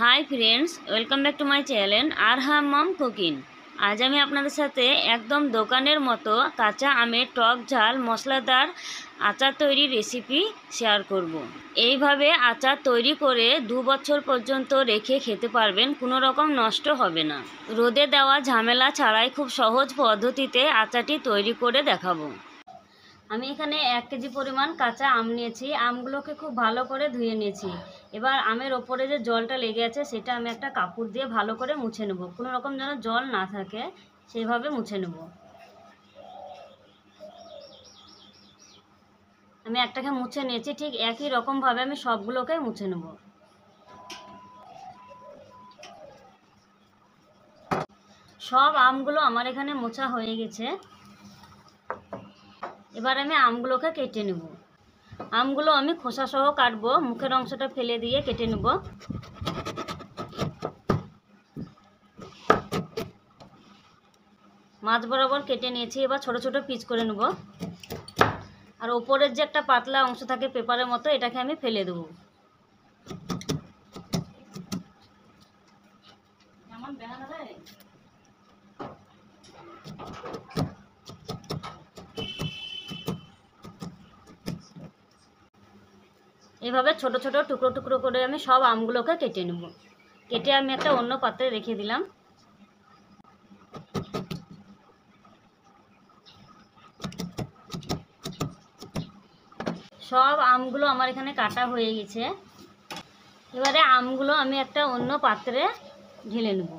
High friends, welcome back to my channel Arham mom cooking. আজ আমি আপনাদের সাথে একদম দোকানের মতো কাঁচা আমের টক ঝাল মশলাদার আচার তৈরির রেসিপি শেয়ার করব। এইভাবে আচার তৈরি করে 2 বছর পর্যন্ত রেখে খেতে পারবেন, কোনো রকম নষ্ট হবে না। রোদে দেওয়া ঝামেলা ছাড়াই খুব সহজ পদ্ধতিতে আচারটি তৈরি করে দেখাবো। আমি এখানে 1 কেজি পরিমাণ কাঁচা আম নিয়েছি। আমগুলোকে খুব ভালো করে ধুয়ে নিয়েছি। এবার আমের ওপরে যে জলটা লেগে আছে সেটা আমি একটা কাপড় দিয়ে ভালো করে মুছে নেব, কোনো রকম যেন জল না থাকে সেইভাবে মুছে নেব। আমি একটাকে মুছে নিয়েছি, ঠিক একই রকমভাবে আমি সবগুলোকে মুছে নেব। সব আমগুলো আমার এখানে মোছা হয়ে গেছে। এবার আমি আমগুলোকে কেটে নেব। আমগুলো আমি খোসা সহ কাটবো, মুখের অংশটা ফেলে দিয়ে কেটে নেব। মাছ বরাবর কেটে নিয়েছি। এবার ছোট ছোট পিস করে নেব। আর ওপরের যে একটা পাতলা অংশ থাকে পেপারের মতো, এটাকে আমি ফেলে দেবো। এভাবে ছোট ছোট টুকরো টুকরো করে আমি সব আমগুলোকে কেটে নেব। কেটে আমি একটা অন্য পাত্রে রেখে দিলাম। সব আমগুলো আমার এখানে কাটা হয়ে গেছে। এবারে আমগুলো আমি একটা অন্য পাত্রে ঢেলে নেব।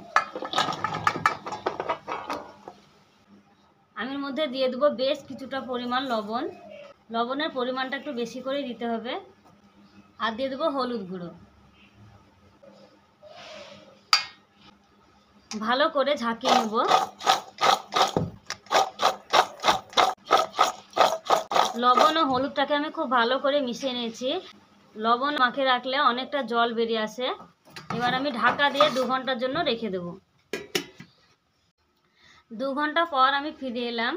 আমের মধ্যে দিয়ে দেবো বেশ কিছুটা পরিমাণ লবণ। লবণের পরিমাণটা একটু বেশি করে দিতে হবে। আর দিয়ে দেবো হলুদ গুঁড়ো। ভালো করে ঝাঁকিয়ে নেব। লবণ ও হলুদটাকে আমি খুব ভালো করে মিশিয়ে নিয়েছি। লবণ মাখিয়ে রাখলে অনেকটা জল বেরিয়ে আসে। এবার আমি ঢাকা দিয়ে 2 ঘন্টার জন্য রেখে দেব। 2 ঘন্টা পর আমি ফিরে এলাম।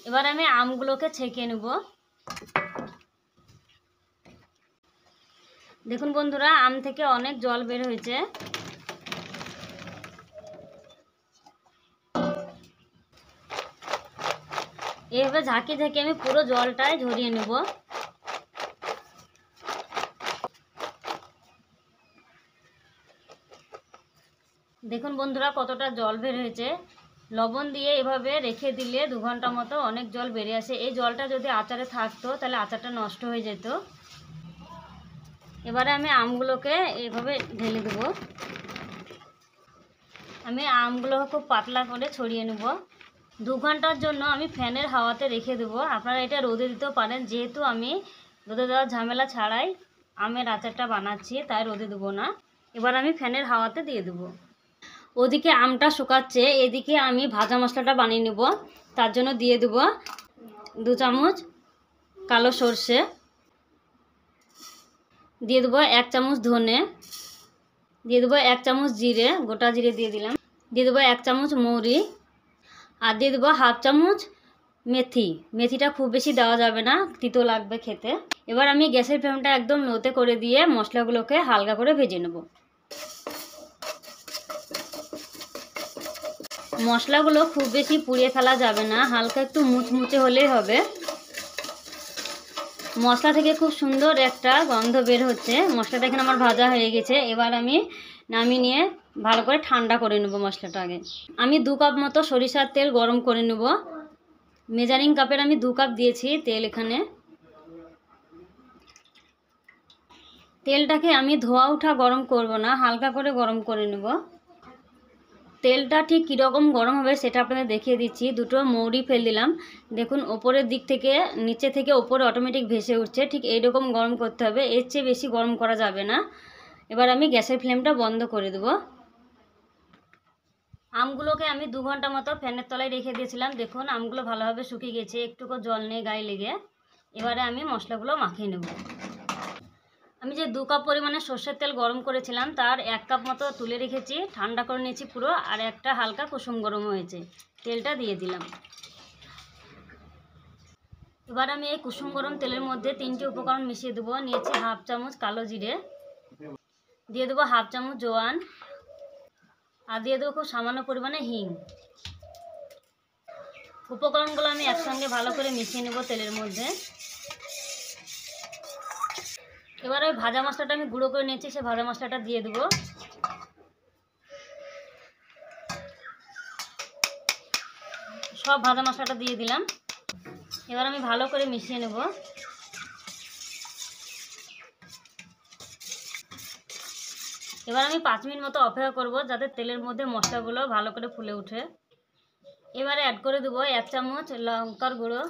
এবার আমি আমগুলোকে ছেঁকে নেব। দেখুন বন্ধুরা, আম থেকে অনেক জল বের হয়েছে। এইভাবে ঝাঁকিয়ে ঝাঁকিয়ে আমি পুরো জলটাই ঝরিয়ে নেব। দেখুন বন্ধুরা কতটা জল বের হয়েছে। লবণ দিয়ে এভাবে রেখে দিলে 2 ঘন্টা মতো অনেক জল বেরিয়ে আসে। এই জলটা যদি আচারে থাকতো তাহলে আচারটা নষ্ট হয়ে যেত। এবারে আমি আমগুলোকে এইভাবে ঢেলে দেব। আমি আমগুলোকে খুব পাতলা করে ছড়িয়ে নেব। 2 ঘন্টার জন্য আমি ফ্যানের হাওয়াতে রেখে দেবো। আপনারা এটা রোদে দিতেও পারেন, যেহেতু আমি রোদে দেওয়ার ঝামেলা ছাড়াই আমের আচারটা বানাচ্ছি তাই রোদে দেবো না। এবার আমি ফ্যানের হাওয়াতে দিয়ে দেবো। ওদিকে আমটা শুকাচ্ছে, এদিকে আমি ভাজা মশলাটা বানিয়ে নেব। তার জন্য দিয়ে দেব 2 চামচ কালো সর্ষে, দিয়ে দেবো 1 চামচ ধনে, দিয়ে দেবো 1 চামচ জিরে, গোটা জিরে দিয়ে দিলাম, দিয়ে দেবো 1 চামচ মৌরি, আর দিয়ে দেবো 1/2 চামচ মেথি। মেথিটা খুব বেশি দেওয়া যাবে না, তিতো লাগবে খেতে। এবার আমি গ্যাসের ফ্লেমটা একদম লোতে করে দিয়ে মশলাগুলোকে হালকা করে ভেজে নেব। মশলাগুলো খুব বেশি পুড়িয়ে ফেলা যাবে না, হালকা একটু মুচমুচে হলেই হবে। মশলা থেকে খুব সুন্দর একটা গন্ধ বের হচ্ছে। মশলাটা এখানে আমার ভাজা হয়ে গেছে। এবার আমি নামিয়ে নিয়ে ভালো করে ঠান্ডা করে নেব মশলাটা। আগে আমি 2 কাপ মতো সরিষার তেল গরম করে নেব। মেজারিং কাপের আমি 2 কাপ দিয়েছি তেল এখানে। তেলটাকে আমি ধোয়া উঠা গরম করব না, হালকা করে গরম করে নেব। তেলটা ঠিক কীরকম গরম হবে সেটা আপনাদের দেখিয়ে দিচ্ছি। 2টো মৌরি ফেল দিলাম। দেখুন ওপরের দিক থেকে নিচে থেকে ওপরে অটোমেটিক ভেসে উঠছে। ঠিক এইরকম গরম করতে হবে, এর চেয়ে বেশি গরম করা যাবে না। এবার আমি গ্যাসের ফ্লেমটা বন্ধ করে দেব। আমগুলোকে আমি 2 ঘন্টা মতো ফ্যানের তলায় রেখে দিয়েছিলাম। দেখুন আমগুলো ভালোভাবে শুকিয়ে গেছে, একটুকু জল নেই গায়ে লেগে। এবারে আমি মশলাগুলো মাখিয়ে নেব। আমি যে 2 কাপ পরিমাণে সর্ষের তেল গরম করেছিলাম তার 1 কাপ মতো তুলে রেখেছি, ঠান্ডা করে নিয়েছি পুরো। আর একটা হালকা কুসুম গরম হয়েছে, তেলটা দিয়ে দিলাম। এবার আমি এই কুসুম গরম তেলের মধ্যে 3টে উপকরণ মিশিয়ে দেবো। নিয়েছি 1/2 চামচ কালো জিরে, দিয়ে দেবো হাফ চামচ জোয়ান, আর দিয়ে দেবো খুব সামান্য পরিমাণে হিং। উপকরণগুলো আমি একসঙ্গে ভালো করে মিশিয়ে নেব তেলের মধ্যে। এবার ওই ভাজা মশলাটা আমি গুঁড়ো করে নিয়েছি, সেই ভাজা মশলাটা দিয়ে দেবো। সব ভাজা মশলাটা দিয়ে দিলাম। এবার আমি ভালো করে মিশিয়ে নেব। এবার আমি 5 মিনিট মতো অপেক্ষা করব যাতে তেলের মধ্যে মশলাগুলো ভালো করে ফুলে ওঠে। এবারে অ্যাড করে দেবো 1 চামচ লঙ্কার গুঁড়ো,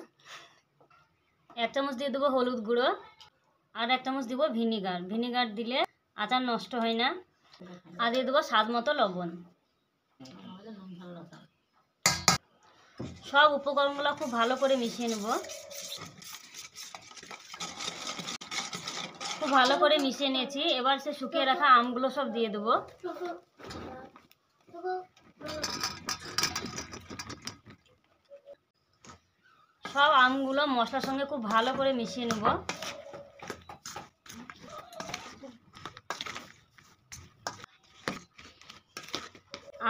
1 চামচ দিয়ে দেবো হলুদ গুঁড়ো, আর 1 চামচ দিব ভিনিগার। ভিনিগার দিলে আচার নষ্ট হয় না। আর দিয়ে দেবো স্বাদ মতো লবণ। সব উপকরণগুলো খুব ভালো করে মিশিয়ে নেব। খুব ভালো করে মিশিয়ে নিয়েছি। এবার সে শুকিয়ে রাখা আমগুলো সব দিয়ে দেবো। সব আমগুলো মশলার সঙ্গে খুব ভালো করে মিশিয়ে নেব।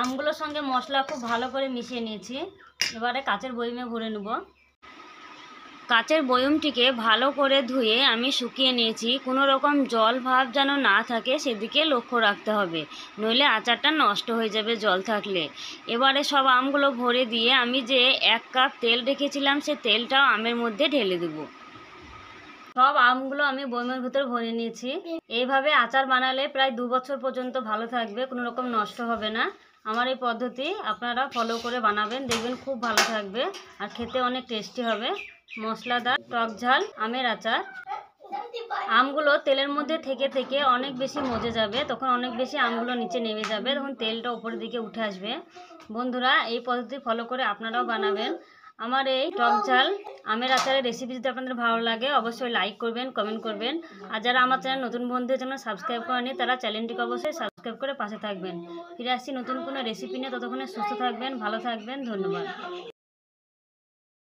আমগুলোর সঙ্গে মশলা খুব ভালো করে মিশিয়ে নিয়েছি। এবারে কাচের বয়মে ভরে নেব। কাচের বয়মটিকে ভালো করে ধুয়ে আমি শুকিয়ে নিয়েছি। কোনো রকম জল ভাব যেন না থাকে সেদিকে লক্ষ্য রাখতে হবে, নইলে আচারটা নষ্ট হয়ে যাবে জল থাকলে। এবারে সব আমগুলো ভরে দিয়ে আমি যে 1 কাপ তেল রেখেছিলাম সে তেলটাও আমের মধ্যে ঢেলে দেব। সব আমগুলো আমি বয়মের ভিতর ভরে নিয়েছি। এইভাবে আচার বানালে প্রায় 2 বছর পর্যন্ত ভালো থাকবে, কোনো রকম নষ্ট হবে না। আমার এই পদ্ধতি আপনারা ফলো করে বানাবেন, দেখবেন খুব ভালো থাকবে আর খেতে অনেক টেস্টি হবে। মশলাদার টক ঝাল আমের আচার। আমগুলো তেলের মধ্যে থেকে থেকে অনেক বেশি মজে যাবে, তখন অনেক বেশি আমগুলো নিচে নেমে যাবে, তখন তেলটা উপরের দিকে উঠে আসবে। বন্ধুরা, এই পদ্ধতি ফলো করে আপনারাও বানাবেন। আমার এই টক ঝাল আমের আচারের রেসিপি যদি আপনাদের ভালো লাগে অবশ্যই লাইক করবেন, কমেন্ট করবেন। আর যারা আমার চ্যানেল নতুন বন্ধুদের জন্য সাবস্ক্রাইব করেনি তারা চ্যানেলটিকে অবশ্যই সাবস্ক্রাইব করে পাশে থাকবেন। ফিরে আসছি নতুন কোনো রেসিপি নিয়ে, ততক্ষণে সুস্থ থাকবেন, ভালো থাকবেন। ধন্যবাদ।